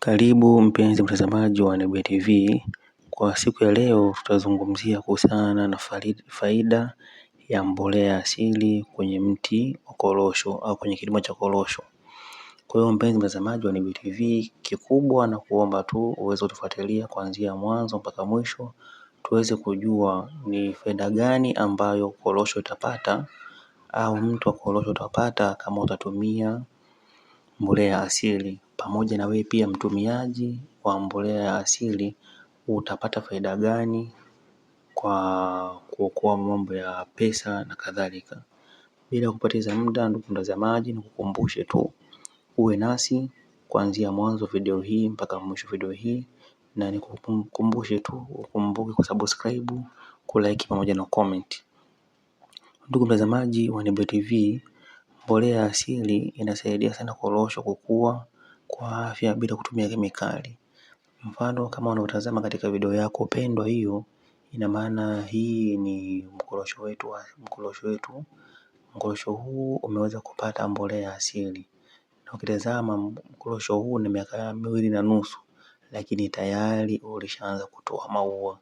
Karibu mpenzi mtazamaji wa Nebuye TV. Kwa siku ya leo tutazungumzia kuhusiana na faida ya mbolea asili kwenye mti wa korosho au kwenye kilimo cha korosho. Kwa hiyo mpenzi mtazamaji wa Nebuye TV, kikubwa na kuomba tu uweze kutufuatilia kuanzia mwanzo mpaka mwisho, tuweze kujua ni faida gani ambayo korosho itapata au mti wa korosho utapata kama utatumia mbolea asili. Pamoja na wewe pia mtumiaji wa mbolea ya asili utapata faida gani kwa kuokoa mambo ya pesa na kadhalika. Bila kupoteza muda, ndugu mtazamaji, nikukumbushe tu uwe nasi kuanzia mwanzo video hii mpaka mwisho video hii, na nikukumbushe tu ukumbuke kusubscribe, kulike pamoja na comment. Ndugu mtazamaji wa Nebuye TV, mbolea asili inasaidia sana korosho kukua kwa afya bila kutumia kemikali. Mfano kama unaotazama katika video yako pendwa hiyo, ina maana hii ni mkorosho wetu. Mkorosho huu umeweza kupata mbolea asili, na ukitazama mkorosho huu ni miaka 2.5, lakini tayari ulishaanza kutoa maua.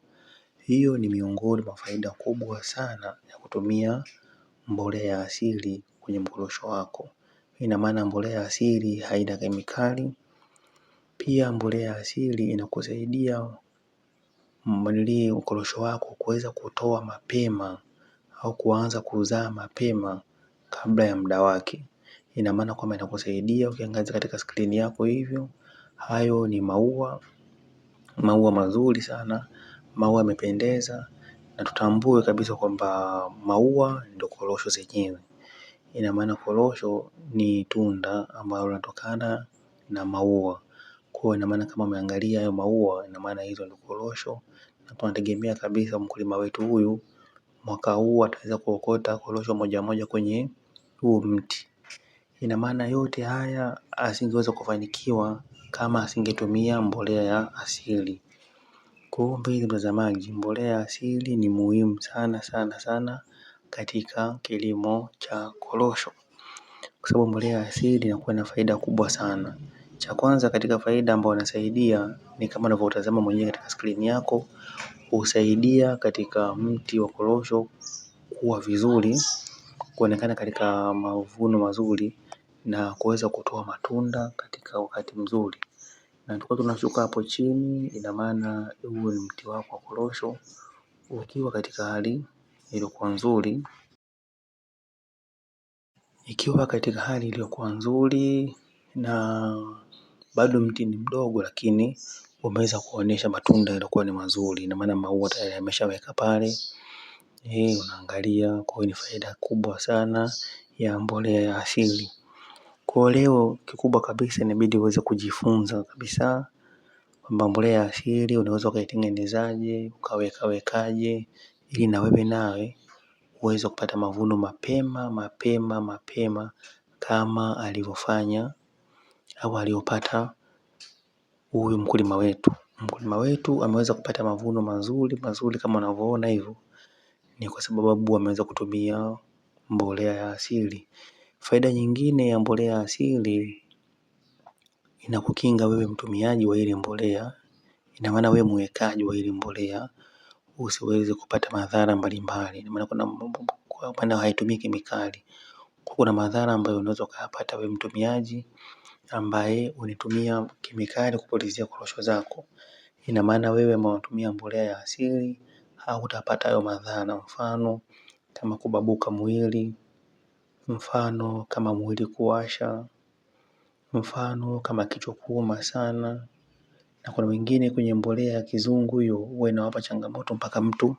Hiyo ni miongoni mwa faida kubwa sana ya kutumia mbolea asili kwenye mkorosho wako. Ina maana mbolea asili haina kemikali. Pia mbolea asili inakusaidia mkorosho wako kuweza kutoa mapema au kuanza kuzaa mapema kabla ya muda wake. Ina maana kwamba inakusaidia, ukiangalia katika screen yako hivyo, hayo ni maua mazuri sana, maua yamependeza, na tutambue kabisa kwamba maua ndio korosho zenyewe. Ina maana korosho ni tunda ambalo linatokana na maua. Kwa ina maana kama umeangalia hayo maua, ina maana hizo ndio korosho, na tunategemea kabisa mkulima wetu huyu mwaka huu ataweza kuokota korosho moja moja kwenye huu mti. Ina maana yote haya asingeweza kufanikiwa kama asingetumia mbolea ya asili. Kwa hiyo mpenzi mtazamaji, mbolea asili ni muhimu sana sana sana katika kilimo cha korosho, kwa sababu mbolea asili inakuwa na faida kubwa sana. Cha kwanza katika faida ambayo inasaidia ni kama unavyotazama mwenyewe katika screen yako, husaidia katika mti wa korosho kuwa vizuri, kuonekana katika mavuno mazuri na kuweza kutoa matunda katika wakati mzuri. Na tukiwa tunashuka hapo chini, ina maana huu ni mti wako wa korosho ukiwa katika hali iliyokuwa nzuri. Ikiwa katika hali iliyokuwa nzuri na bado mti ni mdogo, lakini umeweza kuonyesha matunda yaliokuwa ni mazuri, ina maana maua tayari yameshaweka pale. Unaangalia, kwa hiyo ni faida kubwa sana ya mbolea ya asili. Kwa leo kikubwa kabisa inabidi uweze kujifunza kabisa kwamba mbolea ya asili unaweza ukaitengenezaje, ukawekaje, ili na wewe nawe uweze kupata mavuno mapema kama alivyofanya au aliopata huyu mkulima wetu. Mkulima wetu ameweza kupata mavuno mazuri kama unavyoona hivyo, ni kwa sababu ameweza kutumia mbolea ya asili. Faida nyingine ya mbolea ya asili, inakukinga wewe mtumiaji wa ile mbolea. Ina maana wewe mwekaji wa ile mbolea usiweze kupata madhara mbalimbali. Ina maana kwa maana haitumii kemikali. Kuna madhara ambayo unaweza ukayapata wewe mtumiaji ambaye ulitumia kemikali kupulizia korosho zako. Ina maana wewe ambao unatumia mbolea ya asili hautapata hayo madhara. Mfano kama kubabuka mwili, mfano kama mwili kuwasha, mfano kama kichwa kuuma sana. Na kuna wengine kwenye mbolea ya kizungu hiyo huwa inawapa changamoto mpaka mtu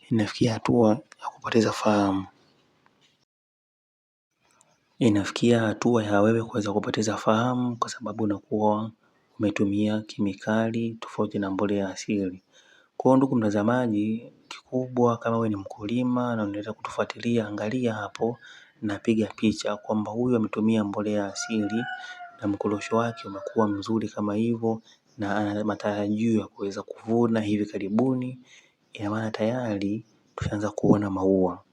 inafikia hatua ya kupoteza fahamu. Inafikia hatua ya wewe kuweza kupoteza fahamu kwa sababu unakuwa umetumia kemikali tofauti na mbolea asili. Kwa hiyo ndugu mtazamaji, kikubwa kama wewe ni mkulima na unaweza kutufuatilia, angalia hapo na piga picha kwamba huyu ametumia mbolea asili na mkorosho wake umekuwa mzuri kama hivyo, na ana matarajio ya kuweza kuvuna hivi karibuni. Ina maana tayari tushaanza kuona maua.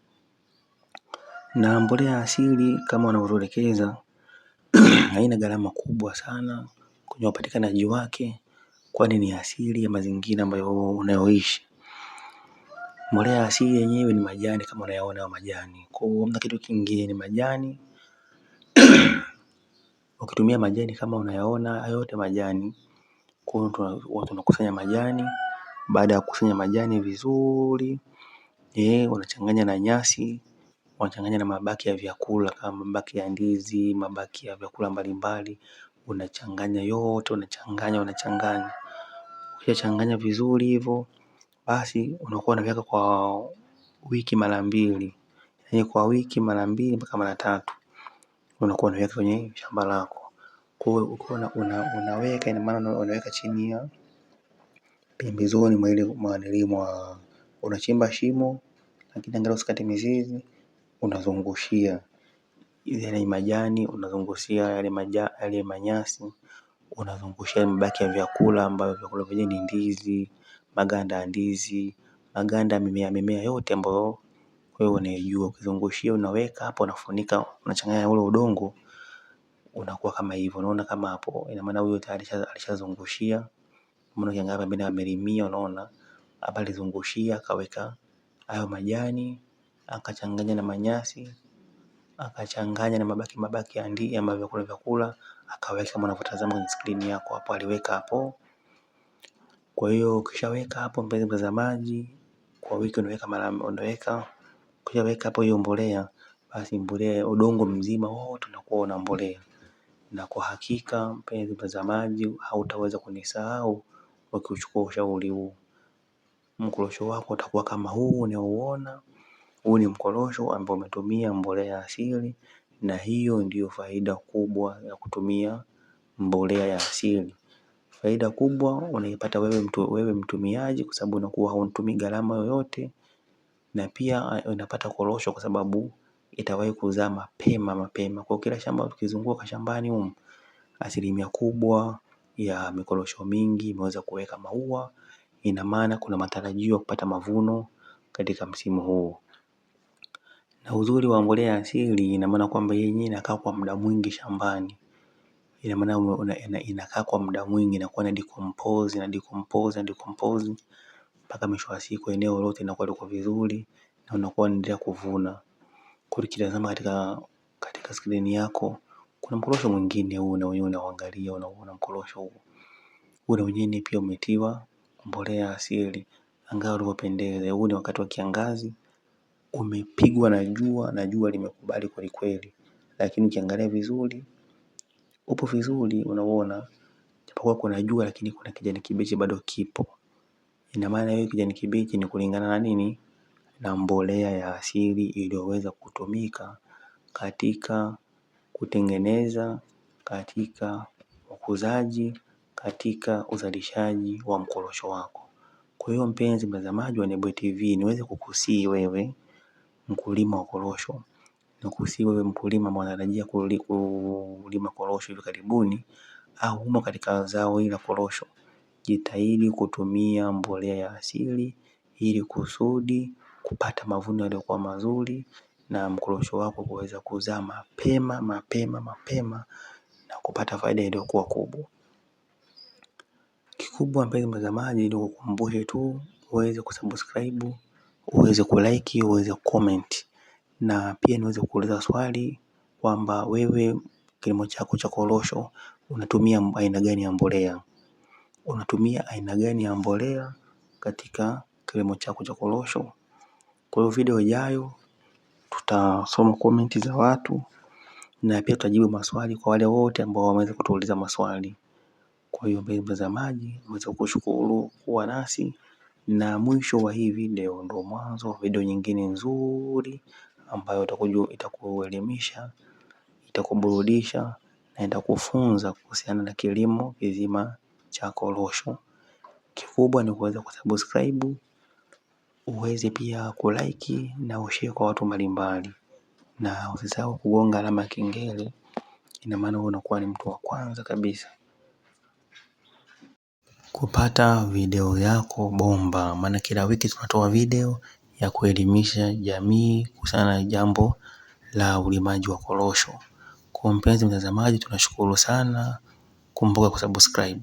Na mbolea asili kama wanavyotuelekeza haina gharama kubwa sana kwenye upatikanaji wake, kwani ni asili ya mazingira ambayo unayoishi. Mbolea ya asili yenyewe ni majani kama unayaona majani. Kwa hiyo hamna kitu kingine, ni majani. Ukitumia majani kama unayaona yote majani. Kwa hiyo tunakusanya majani. Baada ya kukusanya majani vizuri, unachanganya na nyasi, unachanganya na mabaki ya vyakula kama mabaki ya ndizi, mabaki ya vyakula mbalimbali, unachanganya yote, unachanganya. Ukishachanganya vizuri hivyo, basi unakuwa unaweka kwa wiki mara mbili. Yaani kwa wiki mara mbili mpaka mara tatu unakuwa unaweka kwenye shamba lako. Kwa hiyo ukiwa unaweka, ina maana unaweka chini ya pembezoni mwa unachimba shimo, lakini angalau usikate mizizi, unazungushia yale majani, unazungushia yale manyasi, unazungushia mabaki ya vyakula ambayo vyakula vyenyewe ni ndizi, maganda ya ndizi, maganda mimea yote ambayo wewe unaijua. Ukizungushia unaweka hapo, unafunika, unachanganya ule udongo, unakuwa kama hivyo. Unaona kama hapo, ina maana huyo tayari alishazungushia. Mbona ukiangalia pembeni amelimia, unaona hapa alizungushia, akaweka hayo majani, akachanganya na manyasi, akachanganya na mabaki ya vyakula, akaweka kama unavyotazama kwenye screen yako hapo, aliweka hapo. Kwa hiyo ukishaweka hapo, mpenzi mtazamaji, kwa wiki unaweka, ukishaweka hapo hiyo mbolea, basi mbolea udongo mzima wote unakuwa una mbolea. Na kwa hakika mpenzi mtazamaji, hautaweza kunisahau ukichukua ushauri huu. Mkorosho wako utakuwa kama huu unaouona. Huu ni mkorosho ambao umetumia mbolea asili, na hiyo ndiyo faida kubwa ya kutumia mbolea ya asili. Faida kubwa unaipata wewe mtumiaji, kwa sababu unakuwa hautumii gharama yoyote, na pia unapata korosho kwa sababu itawahi kuzaa mapema. Kwa kila shamba tukizunguka shambani humu, asilimia kubwa ya mikorosho mingi imeweza kuweka maua. Ina maana kuna matarajio ya kupata mavuno katika msimu huu. Na uzuri wa mbolea asili, ina maana kwamba yenyewe inakaa kwa muda mwingi shambani. Ina maana inakaa kwa muda mwingi, inakuwa na decompose mpaka mwisho wa siku eneo lote linakuwa liko vizuri na unakuwa unaendelea kuvuna. Kwa ukitazama katika screen yako, kuna mkorosho mwingine huu na wenyewe unaangalia, unaona mkorosho huu. Huu na wenyewe pia umetiwa mbolea asili, angalau ulivyopendeza. Huu ni wakati wa kiangazi, umepigwa na jua limekubali kweli kweli, lakini ukiangalia vizuri upo vizuri. Unaona japokuwa kuna jua, lakini kuna kijani kibichi bado kipo. Ina maana hiyo kijani kibichi ni kulingana na nini? Na mbolea ya asili iliyoweza kutumika katika kutengeneza, katika ukuzaji, katika uzalishaji wa mkorosho wako. Kwa hiyo mpenzi mtazamaji wa Nebuye TV, niweze kukusii wewe mkulima wa korosho, nikusii wewe mkulima unayetarajia kulima korosho hivi karibuni, au umo katika zao hili la korosho, jitahidi kutumia mbolea ya asili ili kusudi kupata mavuno yaliyokuwa mazuri na mkorosho wako kuweza kuzaa mapema na kupata faida iliyokuwa kubwa. Kikubwa mpenzi mtazamaji, ni kukumbushe tu uweze kusubscribe, uweze kulike, uweze comment, na pia niweze kuuliza swali kwamba wewe kilimo chako cha korosho unatumia aina gani ya mbolea? Unatumia aina gani ya mbolea katika kilimo chako cha korosho? Kwa hiyo video ijayo tutasoma comment za watu, na pia tutajibu maswali kwa wale wote ambao wameweza kutuuliza maswali. Kwa hiyo mpenzi mtazamaji, naweza kushukuru kuwa nasi, na mwisho wa hii video ndio mwanzo wa video nyingine nzuri ambayo itakuelimisha, itakuburudisha na itakufunza kuhusiana na kilimo kizima cha korosho. Kikubwa ni kuweza kusubscribe, uweze pia kulike na ushare kwa watu mbalimbali, na usisahau kugonga alama ya kengele. Ina maana unakuwa ni mtu wa kwanza kabisa kupata video yako bomba, maana kila wiki tunatoa video ya kuelimisha jamii kuhusiana na jambo la ulimaji wa korosho. Kwa mpenzi mtazamaji, tunashukuru sana kumbuka kusubscribe.